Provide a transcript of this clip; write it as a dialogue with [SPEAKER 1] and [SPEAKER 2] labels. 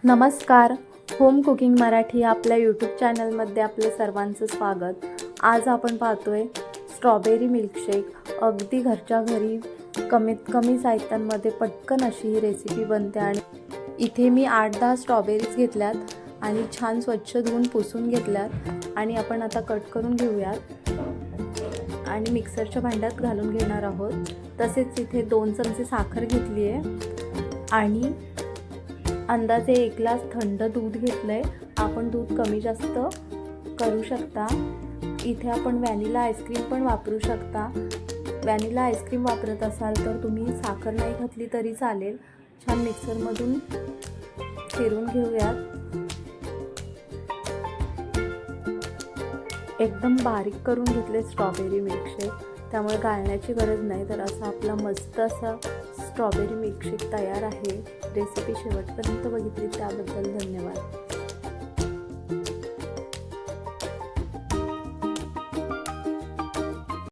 [SPEAKER 1] नमस्कार. Home cooking Marathi आपल्या YouTube चॅनलमध्ये आपलं सर्वांचं स्वागत. आज आपण पाहतोय स्ट्रॉबेरी मिल्कशेक. अगदी घरच्या घरी कमीत कमी साहित्यांमध्ये पटकन अशी ही रेसिपी बनते. आणि इथे मी 8-10 स्ट्रॉबेरीज घेतल्यात आणि छान स्वच्छ धुवून पुसून घेतल्यात आणि आपण आता कट करून घेऊयात आणि मिक्सरच्या भांड्यात घालून घेणार आहोत. तसेच इथे 2 चमचे साखर घेतली आहे आणि अंदाजे 1 ग्लास थंड दूध घेतलं आहे. आपण दूध कमी जास्त करू शकता. इथे आपण व्हॅनिला आईस्क्रीम पण वापरू शकता. व्हॅनिला आईस्क्रीम वापरत असाल तर तुम्ही साखर नाही घातली तरी चालेल. छान मिक्सरमधून फिरून घेऊयात. एकदम बारीक करून घेतले स्ट्रॉबेरी मिल्कशेक, त्यामुळे गाळण्याची गरज नाही. तर असा आपला मस्त असा स्ट्रॉबेरी मिल्कशेक तयार आहे. रेसिपी शेवटपर्यंत बघितली त्याबद्दल धन्यवाद.